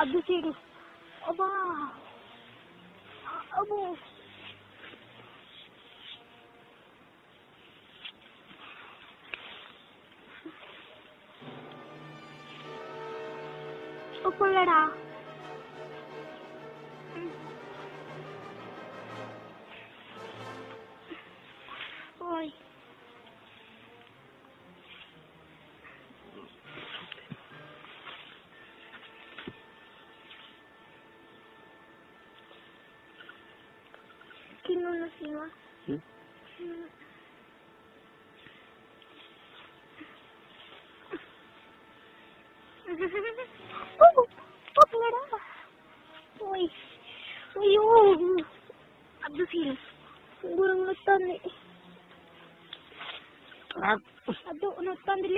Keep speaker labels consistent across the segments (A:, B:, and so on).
A: అద్దు seed అబ్బా అబ్బో ఒప్పులేడా ఓయ్ కిన్నున్న సీమా అయ్యో అద్దు సీను దూరం నొస్తుంది అద్దు నొస్తుంది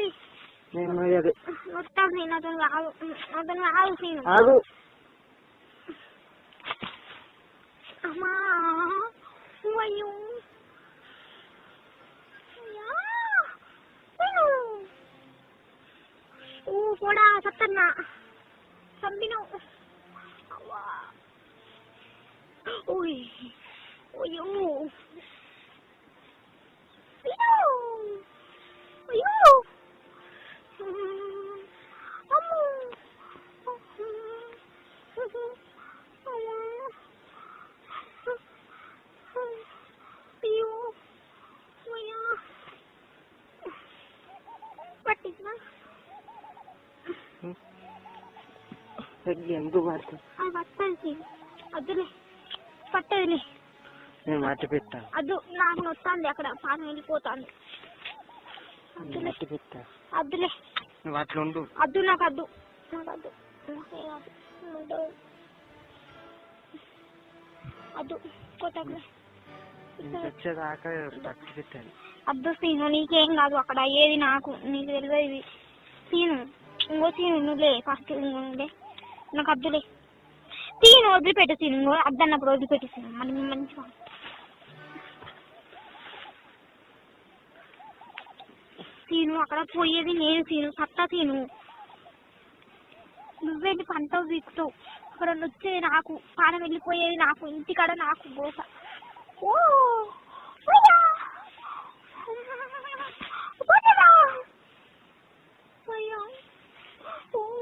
A: నొస్తుంది నాతో ఆగు సీను అమ్మా అయ్యో కూడా సత్తన్నా చంపిను ఓయ్ అయ్యో అయ్యో అమ్మో అయ్యో అయ్యా పట్టిందా
B: ఎందుకు పడుతుంది
A: అది పట్టది అద్దులే పట్టదులే
B: నేను మట్టి పెట్టాను
A: అద్దు నాకు నొత్తాంది అక్కడ పానం వెళ్ళిపోతాంది
B: మట్టి పెట్టా
A: అద్దులే
B: నువ్వు అట్లా ఉండు
A: అద్దు నాకు అద్దు అద్దు కొట్టలే
B: వచ్చేదాకా మట్టి పెట్టాను
A: అద్దు సీను నీకేం కాదు అక్కడ ఏది నాకు నీకు తెలియదు సీను ఇంకో సీను నువ్వులే ఫస్ట్ ఇంకోలే నాకు అద్దులే సీను వదిలిపెట్టు సీను ఇంకో అద్దన్నప్పుడు వదిలిపెట్టు సీను మనం మంచిగా సీను అక్కడ పోయేది నేను సీను సత్తా సీను నువ్వేంటి పంటవు వీకుతావు అక్కడ వచ్చేది నాకు పానం వెళ్ళిపోయేది నాకు ఇంటికాడ నాకు గోస ఓ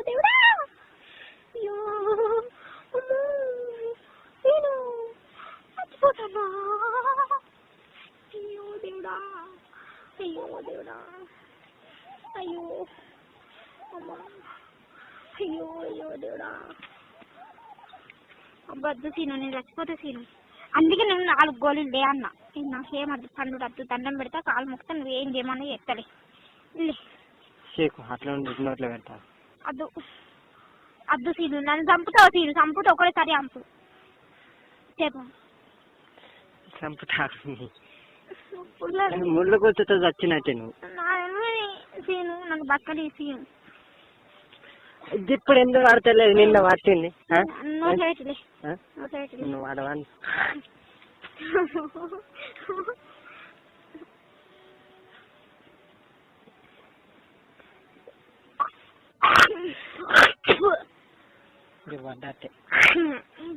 A: దేవుడా అయ్యో నేను చచ్చిపోతానా అయ్యో దేవుడా అయ్యో దేవుడా అయ్యో అమ్మా అయ్యో అయ్యో దేవుడా అబ్బద్దు సీను నేను చచ్చిపోతే సీను అందుకే నేను 4 గోళీలు లే అన్నా నాకేమద్దు పండు అద్దు దండం పెడతా కాలు మొక్కితే నువ్వేం చేయమని చెప్తలే
B: అట్లా నోట్లో పెడతా
A: అద్దు అద్దు సీను నన్ను చంపుతావు సీను చంపుతా ఒకటేసారి చంపు చెప్పు
B: చంపుతా ముళ్ళు కూర్చుతో చచ్చినట్టే నువ్వు
A: సీను నాకు బతకలే సీను
B: ఇప్పుడు ఎందుకు ఆడతలేదు నిన్న పట్టింది
A: నువ్వు
B: ఆడవాన్ని పడ్డట్టే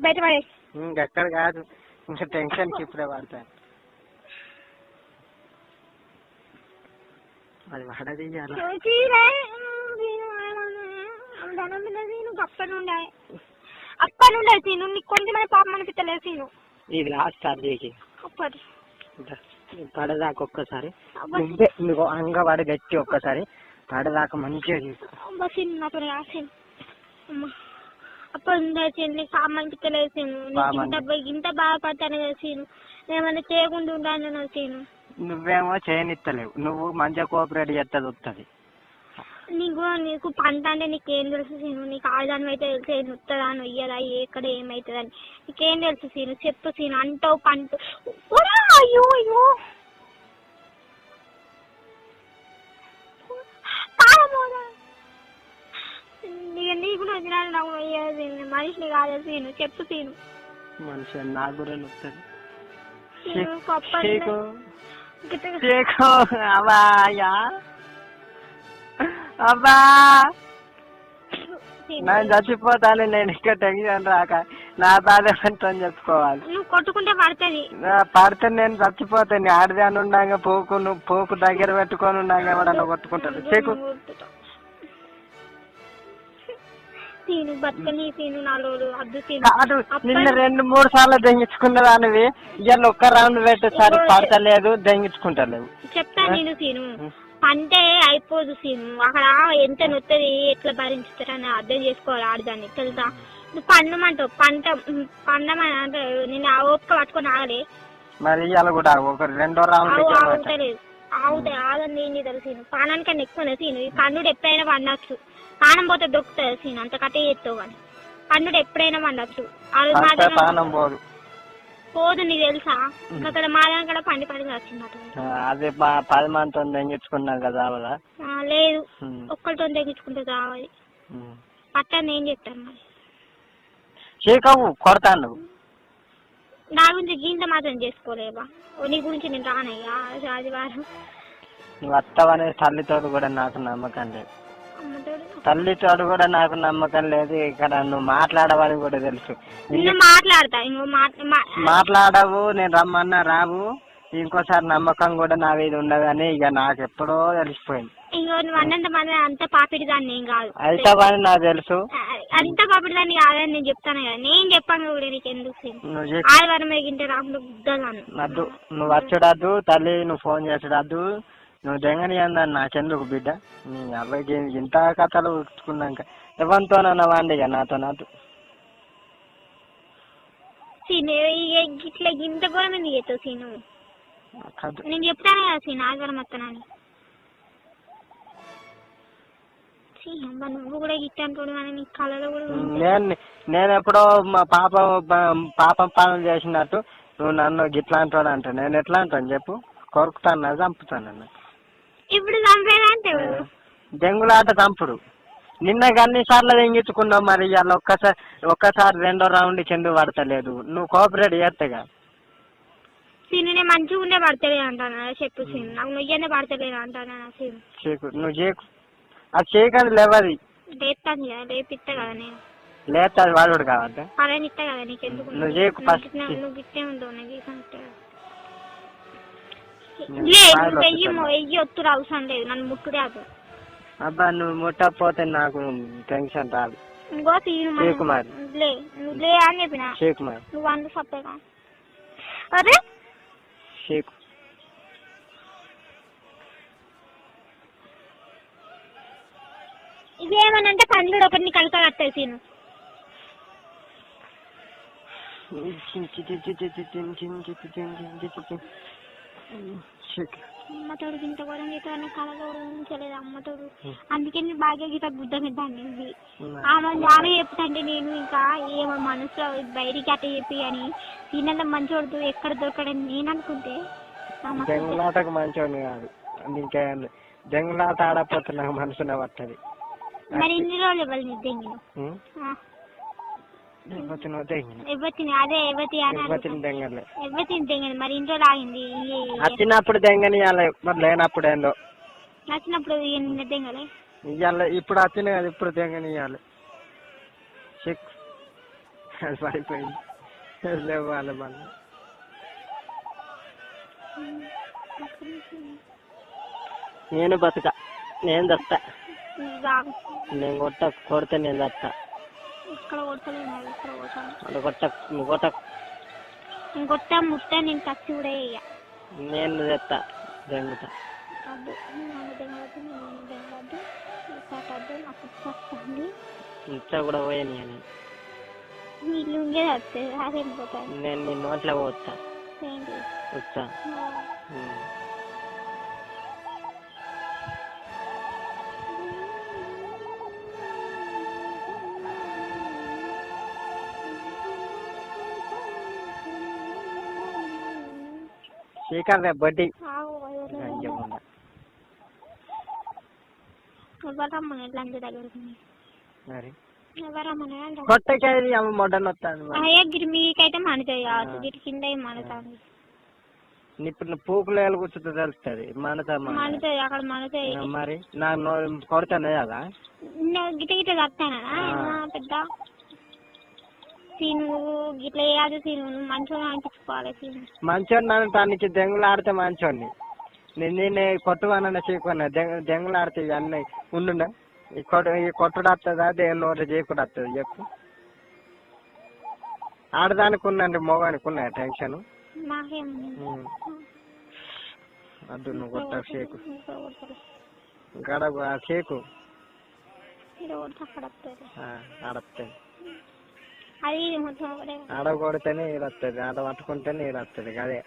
A: బయట పడే
B: ఇంకెక్కడ కాదు ఇంకా టెన్షన్కి ఇప్పుడే పడతాను అది పడది
A: అప్పటి నుండే సీను నీకు కొంచెం పాపం అనిపించలేదు సీను
B: ఇది లాస్ట్ స్టార్ట్ చేసి
A: అప్పటి
B: పడదాకా ఒక్కసారి నువ్వు అంగపడి గట్టి ఒక్కసారి పడదాకా మంచిగా
A: సీను నాతో రాసీను అప్పటి నుండే సీను నీకు పాపం అనిపించలేదు సీను ఇంత బాధపడతాను కదా సీను ఏమన్నా చేయకుండా ఉండాను సీను
B: నువ్వేమో చేయనిస్తలేవు నువ్వు మంచిగా కోఆపరేట్ చేస్తుంది వస్తుంది
A: నీకు పంట అంటే నీకేం తెలుసు సీను నీకు ఆడదాని అయితే తెలిసే నొత్తదా నొయ్యదా ఎక్కడ ఏమవుతుందని నీకేం తెలుసు సీను చెప్పు సీను అంటావు పంట అయ్యో అయ్యో నీకు నచ్చినాను నాకు నొయ్యదు సీను మనిషిని కాదు సీను చెప్పు సీను
B: మనిషి నాకు కూడా నొస్తుంది చీకు చీకు అబ్బాయా అబ్బా నేను చచ్చిపోతాను. నేను ఇక్కడ టెన్షన్ రాక నా బాధ ఎంతో చెప్పుకోవాలి.
A: నువ్వు కొట్టుకుంటే పడుతుంది.
B: పడితే నేను చచ్చిపోతాను. ఆడదాని ఉన్నాగా పోకు దగ్గర పెట్టుకొని ఉన్నాగా ఎవడన్నా కొట్టుకుంటాడు. చీకు కాదు, నిన్న 2-3 సార్లు దెంగించుకున్న దానివి ఇవాళ ఒక్క రౌండ్ పెట్టేసరి పడతలేదు, దెంగించుకుంటలేవు.
A: చెప్తా నేను సీను అంటే అయిపోదు సీను. అక్కడ ఎంత నొత్తది ఎట్లా భరించుతారని అర్థం చేసుకోవాలి ఆడదాన్ని తెలుసా. నువ్వు పండమంటావు పండమని అంటే నేను ఆ ఓపిక పట్టుకొని ఆగలే.
B: మరి ఇవాళ కూడా ఒక 2వ రౌండ్
A: ఆగుతలేదు. ఆగండి ఏం చేద్దాం సీను. పానానికన్నా ఎక్కువ సీను. ఈ పండుగ ఎప్పుడైనా పండచ్చు. పానం పోతే దొక్కుతుంది సీన్, అంత కట్టే చేస్తావు కానీ పండుగ ఎప్పుడైనా పండచ్చు.
B: పానం పోదు
A: పోదు నీకు తెలుసా. అక్కడ మా దగ్గర పండి వచ్చిందట.
B: అదే 10 మందితో తెగించుకున్నాం కదా.
A: లేదు, ఒక్కరితో తెగించుకుంటే కావాలి. పట్టాన్ని ఏం చెప్తాను మరి.
B: చీకవు కొడతాను.
A: నా గురించి గీంత మాత్రం చేసుకోలేవా. నీ గురించి నేను రానయ్యా ఆదివారం.
B: నువ్వు వస్తావనే తల్లితోడు కూడా నాకు నమ్మకం లేదు. తల్లితోడు కూడా నాకు నమ్మకం లేదు. ఇక్కడ నువ్వు మాట్లాడవని కూడా తెలుసు. మాట్లాడవు, నేను రమ్మన్నా రావు. ఇంకోసారి నమ్మకం కూడా నా మీద ఉండదని ఇక నాకు ఎప్పుడో తెలిసిపోయింది.
A: అంత పాపిడి దాన్ని ఏం కాదు.
B: అవుతావని నాకు తెలుసు.
A: అంత పాపిడి దాన్ని కాదని నేను చెప్తాను కదా. నేను చెప్పాను కూడా నీకు ఎందుకు ఆదివారం ఎగింటే రాకుండా గుద్దగాను.
B: నువ్వు వచ్చుడద్దు తల్లి, నువ్వు ఫోన్ చేసుడద్దు. నువ్వు దెంగని అందని నాకెందుకు బిడ్డ. నీ అబ్బాయికి ఇంత కథలు ఉట్టుకున్నాక ఎవరితోనన్నా వాండి ఇక నాతో నాతో
A: ఇట్లా ఇంత కూడా మంది చేస్తావు సీను. నేను చెప్తాను కదా సీను ఆదివారం వస్తానని. నువ్వు కూడా గిట్టంటాడు కానీ నీ కళలో కూడా
B: నేను ఎప్పుడో మా పాపం పనులు చేసినట్టు నువ్వు నన్ను గిట్లా అంటాడు అంటే నేను ఎట్లా అంటాను చెప్పు. కొరుకుతాను, చంపుతాను.
A: ఇప్పుడు చంపేదంటే
B: దెంగులాట చంపుడు. నిన్న అన్నిసార్లు దెంగించుకున్నావు. మరి ఇవాళ ఒక్కసారి 2వ రౌండ్ చెండు పడతలేదు. నువ్వు కోఆపరేట్ చేస్తేగా.
A: సీను నేను మంచిగా ఉండే పడతలేదు అంటాను చెప్పు సీను. నాకు నువ్వనే పడతలేదు అంటాను సీను.
B: చేకు నువ్వు చేకు. అది చేయకది లేవది.
A: లేపుతాను కదా, లేపిస్తా కదా నేను.
B: లేత అది వాడు కావద్దా.
A: పని ఇస్తా కదా నీకు. ఎందుకు
B: నువ్వు చేకు ఫస్ట్.
A: నువ్వు గిట్టే ఉంటావు నాకు. వెయ్యి ఒత్తురు అవసరం లేదు, నన్ను ముట్టుడే అది.
B: అబ్బా నువ్వు ముట్టకపోతే నాకు టెన్షన్ రాదు.
A: ఇంకో సీను
B: మరి
A: నువ్వు లే అని చెప్పిన నువ్వు అందు సప్పేగా. అరే ఇదేమనంటే పండ్లు ఒకటిని కలకలత్తాయి సీను. అమ్మతోడు గింత కూడా గీత కళలో ఊహించలేదు అమ్మతోడు. అందుకే నేను బాగా గీత గుడ్డ మీద అనింది. ఆమె చెప్తాంటే నేను ఇంకా ఏమో మనసులో బయటికి అట్ట చెప్పి అని తిన్నంత మంచోడు ఎక్కడ దొరకడని నేను అనుకుంటే
B: దెంగులాటకు మంచోడు కాదు. ఇంకా దెంగులాట ఆడపోతే నాకు మనసునే పట్టది.
A: మరి ఇన్ని రోజులు ఇవ్వాలి నీ దెంగిన మరి ఇంట్లో లాగింది.
B: వచ్చినప్పుడు దెంగని మరి లేనప్పుడు ఏందో.
A: నచ్చినప్పుడు దెంగలే
B: ఇవాళ ఇప్పుడు వచ్చిన కదా, ఇప్పుడు దెంగని ఇవ్వాలి. పడిపోయింది లేవు వాళ్ళ మళ్ళీ. నేను బతుక, నేను దత్తా. నేను కొడితే నేను దత్తా.
A: కొట్టా ముట్ట నేను కచ్చి కూడా
B: నేను తెస్తా దెంగుతా. ఇంట్లో కూడా పోయాను నేను నీ నోట్లో పోతా వచ్చా. శ్రీకాంత్ బడ్డీ కొట్టకాయ మొడ్డని వస్తాను.
A: గిరి మీకైతే మనతాయి కాదు, గిరి కింద మనతాను.
B: ఇప్పుడు పూకులు కూర్చుంటే తెలుస్తుంది
A: మనుతాయి అక్కడ మనుతాయి.
B: మరి నాకు కొడతానే కదా
A: గిట్ట గిట్ట కట్టానా పెద్ద సీను గిట్ల వేయాలి. సీను మంచిగా అనిపించుకోవాలి. సీను
B: మంచోడిని నన్ను తనకి దెంగులు ఆడితే మంచోడిని నేను కొట్టువానన్నా చేయకున్నా దెంగులు ఆడితే ఇవన్నీ ఉండుండ ఈ కొట్టుడు వస్తుందా దేని నోటి చేయకుండా వస్తుంది చెప్పు. ఆడదానికి ఉందండి మోగానికి ఉన్నా టెన్షన్ అద్దు నువ్వు కొట్ట షేకు గడప షేకు ఆడతాయి ఆడ కొడితేనే ఇది వస్తుంది ఆడ పట్టుకుంటేనే ఇది వస్తుంది అదే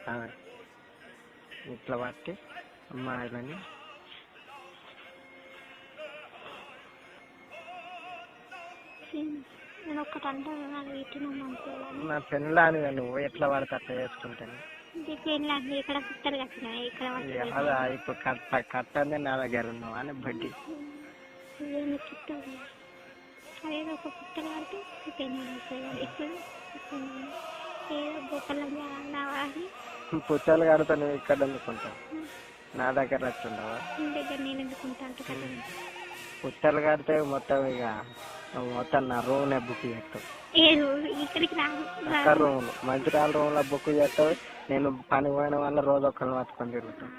B: ఇట్లా పట్టి అమ్మాయిలని
A: నేను ఒక్కటి అంటాను
B: నా పెళ్ళాని నువ్వు ఎట్లా పడితే అట్లా చేసుకుంటాను.
A: ఇక్కడ కుట్టలు కట్టినాయి ఇక్కడ
B: అదా ఇప్పుడు కట్టందే నా దగ్గర ఉన్నావు అని బడ్డీ
A: అదేదో ఒక కుట్టలు కడితే ఇప్పుడు ఏదో గొప్పలు
B: పుచ్చలు కడితే నువ్వు ఇక్కడ ఎందుకుంటావు నా దగ్గర వచ్చిండవా
A: దగ్గర నేను ఎందుకుంటా
B: పుచ్చలు కడితే మొత్తం ఇక మొత్తం నా రూమ్ బుక్ చేస్తావు.
A: ఇక్కడికి
B: రూమ్ మంచిర్యాల రూమ్ లో బుక్ చేస్తావు. నేను పని పోయిన వల్ల రోజు ఒక్కరిని పట్టుకొని తిరుగుతాను.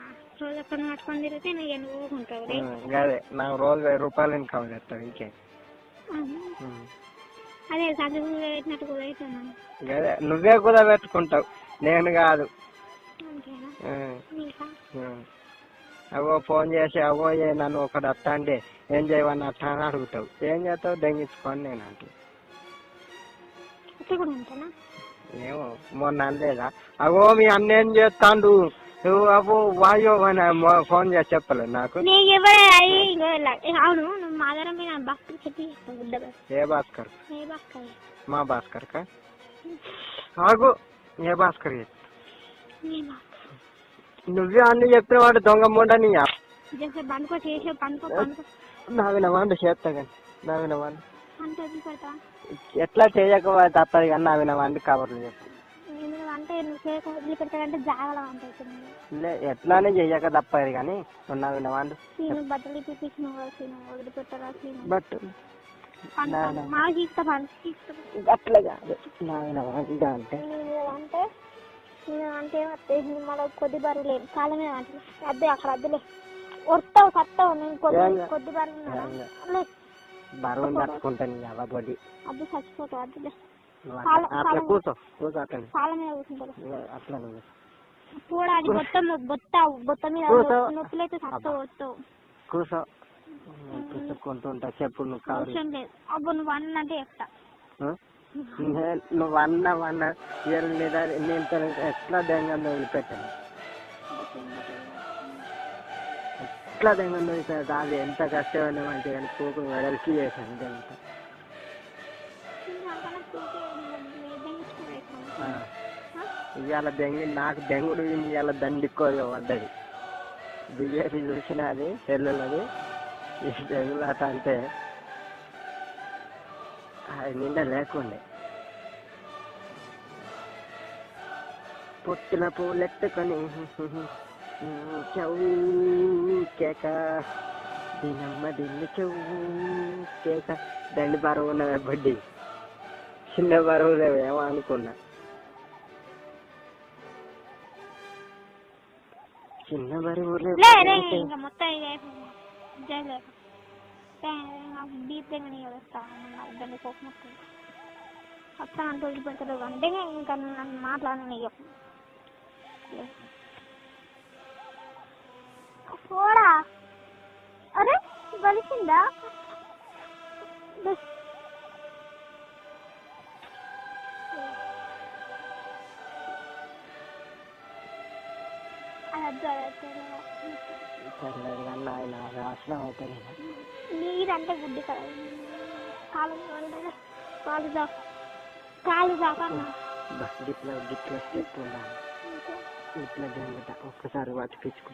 A: రోజు ఒక్కరిని పట్టుకొని తిరిగితే నువ్వు ఊరుకుంటావు.
B: అదే నాకు రోజు 1000 రూపాయలు ఇన్కమ్ చేస్తావు ఇంకే.
A: అదే చదువు పెట్టినట్టు కుదవుతాను.
B: అదే నువ్వే కూడా పెట్టుకుంటావు నేను కాదు. అవో ఫోన్ చేసి అవో నన్ను ఒకటి అట్టా అంటే ఏం చేయవని అట్టా అని అడుగుతావు. ఏం చేస్తావు దెంగించుకొని నేను అంటే ఏమో మొన్న అనలేదా అవో మీ అన్న ఏం చేస్తాడు నువ్వు అవో వాయో అని ఫోన్ చేసి చెప్పలేదు నాకు.
A: అవును మాదరం చెప్పి
B: ఏ భాస్కర్ మా భాస్కర్ కా ఆగు ఏ భాస్కర్ నువ్వే అన్ని చెప్పిన వాడు దొంగ ముండని నావిన వాడు చేస్తా కానీ నావిన వాడు ఎట్లా చేయకపోతే తప్పదు కానీ నావిన వాడిని కవర్లు చెప్పు. ఎట్లానే చెయ్యక తప్పదు కానీ నావిన వాడు బట్ అట్లా కాదు నావిన వాడు అంటే
A: అంటే మళ్ళీ కొద్ది బరువు లేదు కాలమే అద్దే అక్కడ అద్దులే వస్తావు సత్తావు నేను కొద్ది బరువు
B: బరువు తట్టుకుంటాను బొడి
A: అద్దు చచ్చిపోతావు అద్దులే
B: అట్లా కూర్చో కూర్చో అట్లా
A: కాళ్ళ మీద కూర్చుంటారు
B: అట్లా
A: కూడా అది బొత్త మీద నొప్పులైతే సత్తావు వస్తావు
B: కూర్చో కూర్చుకుంటుంటా చెప్పు నువ్వు కావాలి
A: లేదు అబ్బు నువ్వు అన్నంటే చెప్తా
B: నువ్వు అన్న నేను ఎట్లా దెంగంలో వదిలిపెట్టాను ఎట్లా దెంగంలో వదిలిపెట్టాను అది ఎంత కష్టమైన మంచిగా కానీ పూకు వెడల్కి చేశాను దెంగ ఇవాళ దెంగి నాకు దెంగుడు ఇవాళ దండికోగా పడ్డది బిజెపి చూసిన అది సెల్లులది ఈ దెంగులాట అంటే అది నిండా లేకుండే పొట్టిన పూలెత్తుకొని చౌ కేక దీనమ్మ దీన్ని చౌ కేక దండి బరువు ఉన్నది బడ్డీ చిన్న బరువు లేవేమో అనుకున్నా చిన్న బరువు
A: మొత్తం డీప్ దాన్ని కోపం వస్తా అంటే వదిలిపెడతాడు అంటే ఇంకా నన్ను మాట్లాడని పోడా అరే కలిసిందా నీరంటే గుడ్డి కాలు
B: గిట్లా స్టెప్ ఉండాలి ఇట్లా జరుగుతా ఒక్కసారి వాటిపించుకో